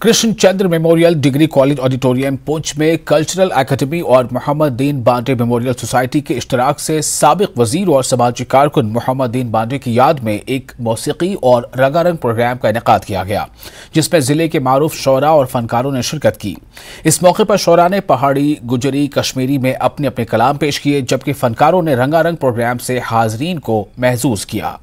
Krishna Chandra memorial degree college auditorium Poonch में cultural academy और मोहम्मद दीन बांटे मेमोरियल सोसाइटी के इश्तराक से साबिक वजीर और समाजी कारकुन मोहम्मद दीन बांटे की याद में एक मौसीकी और रंगारंग प्रोग्राम का इनेकाद किया गया, जिसमें जिले के मारूफ शोरा और फनकारों ने शिरकत की। इस मौके पर शोरा ने पहाड़ी, गुजरी, कश्मीरी में अपने अपने कलाम पेश किए, जबकि फनकारों ने रंगारंग प्रोग्राम से हाजरीन को महसूस किया।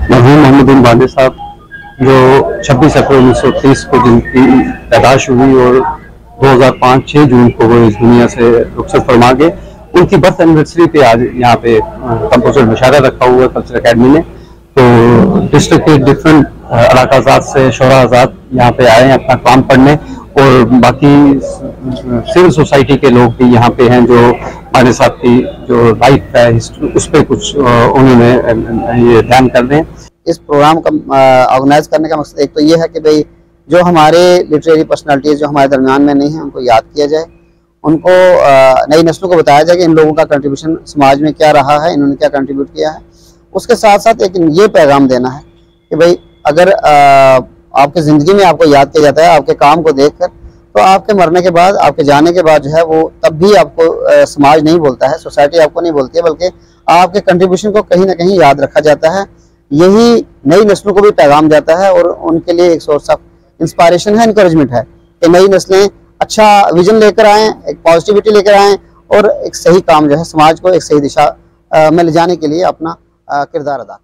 मोहम्मद दीन बांटे साहब जो 26 अप्रैल 1930 को जिनकी पैदाश हुई और 2005 6 जून को वो इस दुनिया से रुखसत फरमा गए, उनकी बर्थ एनिवर्सरी पे आज यहाँ पे कंपोजर मुशायरा रखा हुआ है कल्चरल एकेडमी ने। तो डिस्ट्रिक्ट के डिफरेंट इलाकाजात से शोरा आजाद यहाँ पे आए हैं अपना काम पढ़ने, और बाकी सिविल सोसाइटी के लोग भी यहाँ पे हैं जो बांटे साहब की जो लाइफ है उस पर कुछ उन्होंने ये ध्यान कर रहे हैं। इस प्रोग्राम का ऑर्गेनाइज करने का मकसद एक तो ये है कि भाई जो हमारे लिटरेरी पर्सनालिटीज़ जो हमारे दरमियान में नहीं हैं उनको याद किया जाए, उनको नई नस्लों को बताया जाए कि इन लोगों का कंट्रीब्यूशन समाज में क्या रहा है, इन्होंने क्या कंट्रीब्यूट किया है। उसके साथ साथ एक ये पैगाम देना है कि भाई अगर आपकी ज़िंदगी में आपको याद किया जाता है आपके काम को देख कर, तो आपके मरने के बाद, आपके जाने के बाद जो है वो तब भी आपको समाज नहीं बोलता है, सोसाइटी आपको नहीं बोलती है, बल्कि आपके कंट्रीब्यूशन को कहीं ना कहीं याद रखा जाता है। यही नई नस्लों को भी पैगाम जाता है और उनके लिए एक सोर्स ऑफ इंस्पायरेशन है, इनकरेजमेंट है कि नई नस्लें अच्छा विजन लेकर आएँ, एक पॉजिटिविटी लेकर आएँ और एक सही काम जो है समाज को एक सही दिशा में ले जाने के लिए अपना किरदार अदा करें।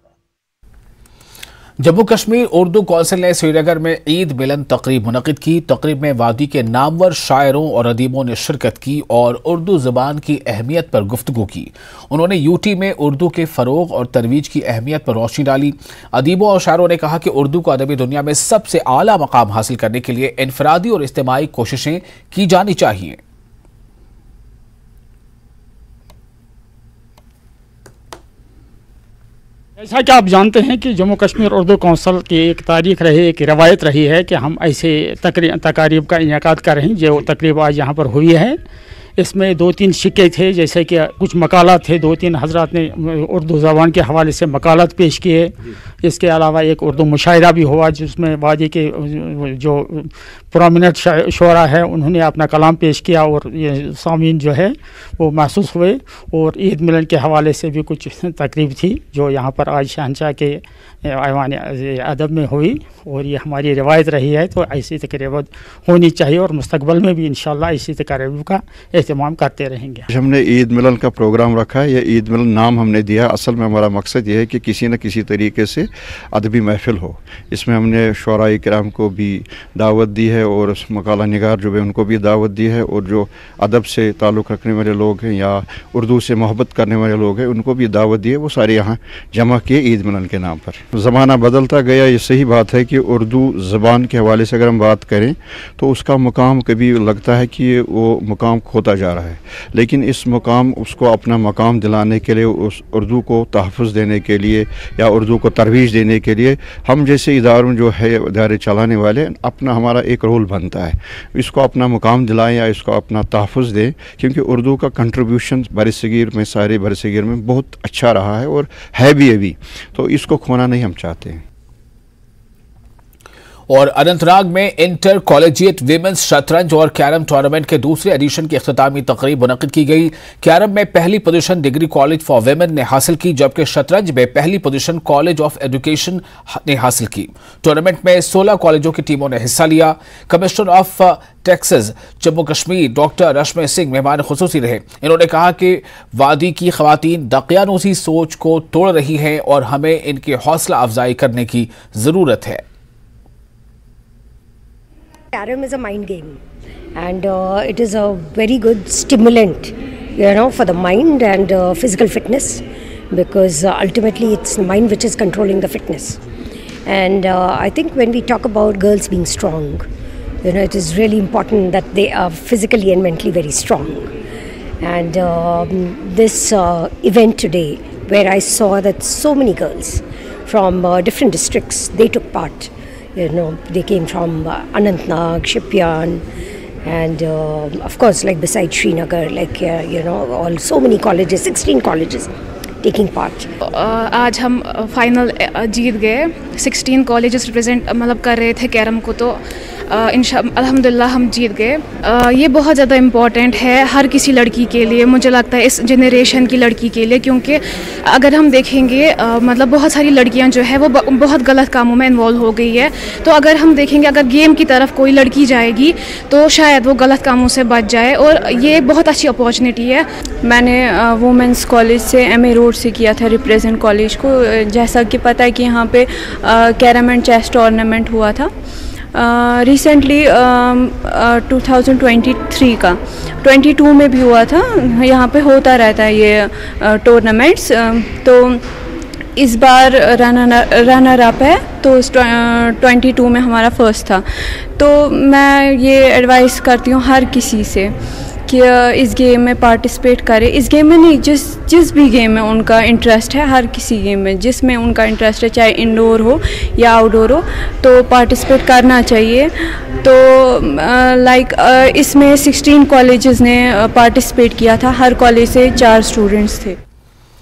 जम्मू कश्मीर उर्दू कौंसिल ने श्रीनगर में ईद मिलन तकरीब मुनक़िद की। तकरीब में वादी के नामवर शायरों और अदीबों ने शिरकत की और उर्दू ज़बान की अहमियत पर गुफ्तगू की। उन्होंने यूटी में उर्दू के फ़रोग़ और तरोीज की अहमियत पर रोशनी डाली। अदीबों और शायरों ने कहा कि उर्दू को अदबी दुनिया में सबसे आला मकाम हासिल करने के लिए इनफरादी और इज्तिमाई कोशिशें की जानी चाहिए। जैसा कि आप जानते हैं कि जम्मू कश्मीर उर्दू कौंसिल की एक तारीख रही, एक रवायत रही है कि हम ऐसे तकारीब का इनेकाद कर रहे हैं। जो तकरीब आज यहाँ पर हुई है, इसमें 2-3 शिक्के थे, जैसे कि कुछ मकालात थे, 2-3 हजरात ने उर्दू ज़बान के हवाले से मकालात पेश किए। इसके अलावा एक उर्दू मुशायरा भी हुआ जिसमें वादी के जो प्रोमिनेंट शोरा है उन्होंने अपना कलाम पेश किया और ये सामीन जो है वो महसूस हुए। और ईद मिलन के हवाले से भी कुछ तकरीब थी जो यहाँ पर आज शहंशाह के ऐवान अदब में हुई, और ये हमारी रिवायत रही है। तो ऐसी तकरीबें होनी चाहिए और मुस्तकबिल में भी इंशाअल्लाह ऐसी तकरीबों का एहतमाम करते रहेंगे। हमने ईद मिलन का प्रोग्राम रखा है, ये ईद मिलन नाम हमने दिया। असल में हमारा मकसद ये है कि किसी न किसी तरीके से अदबी महफिल हो। इसमें हमने शोराए किराम को भी दावत दी है और मकाला निगार जो है उनको भी दावत दी है, और जो अदब से ताल्लुक़ रखने वाले लोग हैं या उर्दू से मोहब्बत करने वाले लोग हैं उनको भी दावत दी है। वो सारे यहाँ जमा किए ईद मिलन के नाम पर। ज़माना बदलता गया, ये सही बात है कि उर्दू ज़बान के हवाले से अगर हम बात करें तो उसका मुकाम कभी लगता है कि वो मुकाम खोता जा रहा है, लेकिन इस मुकाम उसको अपना मकाम दिलाने के लिए, उस उर्दू को तहफ़्फ़ुज़ देने के लिए या उर्दू को तरवीज देने के लिए हम जैसे इदारों जो है इदारे चलाने वाले अपना हमारा एक रोल बनता है। इसको अपना मुकाम दिलाएं या इसको अपना तहफ़्फ़ुज़ दें, क्योंकि उर्दू का कंट्रीब्यूशन बरसगीर में, सारे बरसगीर में बहुत अच्छा रहा है और है भी अभी, तो इसको खोना नहीं हम चाहते हैं। और अनंतनाग में इंटर कॉलेजिएट विमेंस शतरंज और कैरम टूर्नामेंट के दूसरे एडिशन की इख्तितामी तकरीब मुनक़िद की गई। कैरम में पहली position degree college for women ने हासिल की, जबकि शतरंज में पहली पोजीशन कॉलेज ऑफ एजुकेशन ने हासिल की। टूर्नामेंट में 16 कॉलेजों की टीमों ने हिस्सा लिया। Commissioner of taxes Jammu Kashmir doctor Rashmi Singh मेहमान खुसूसी रहे। इन्होंने कहा कि वादी की ख़वातीन दकियानूसी सोच को तोड़ रही हैं और हमें इनकी हौसला अफजाई करने की ज़रूरत है। Carom is a mind game, and it is a very good stimulant, for the mind and physical fitness, because ultimately it's the mind which is controlling the fitness. And I think when we talk about girls being strong, it is really important that they are physically and mentally very strong. And this event today, where I saw that so many girls from different districts, they took part. They came from Anantnag, Shipyan, and of course, like beside Srinagar, like all so many colleges, 16 colleges taking part. आज हम final जीत गए. 16 colleges represent मतलब कर रहे थे carrom को, तो अल्हम्दुलिल्लाह हम जीत गए. ये बहुत ज़्यादा इम्पॉर्टेंट है हर किसी लड़की के लिए, मुझे लगता है इस जनरेशन की लड़की के लिए, क्योंकि अगर हम देखेंगे मतलब बहुत सारी लड़कियां जो है वो बहुत गलत कामों में इन्वॉल्व हो गई है. तो अगर हम देखेंगे अगर गेम की तरफ कोई लड़की जाएगी तो शायद वो गलत कामों से बच जाए, और ये बहुत अच्छी अपॉर्चुनिटी है. मैंने वुमेंस कॉलेज से MA रोड से किया था रिप्रेजेंट कॉलेज को. जैसा कि पता है कि यहाँ पे कैरम एंड चेस टूर्नामेंट हुआ था रिसेंटली 2023 का, 22 में भी हुआ था. यहाँ पे होता रहता है ये टूर्नामेंट्स. तो इस बार रनर अप है, तो 22 में हमारा फर्स्ट था. तो मैं ये एडवाइस करती हूँ हर किसी से कि इस गेम में पार्टिसिपेट करें. इस गेम में नहीं, जिस भी गेम में उनका इंटरेस्ट है, हर किसी गेम में जिसमें उनका इंटरेस्ट है, चाहे इंडोर हो या आउटडोर हो, तो पार्टिसिपेट करना चाहिए. तो इसमें 16 कॉलेजेस ने पार्टिसिपेट किया था. हर कॉलेज से 4 स्टूडेंट्स थे.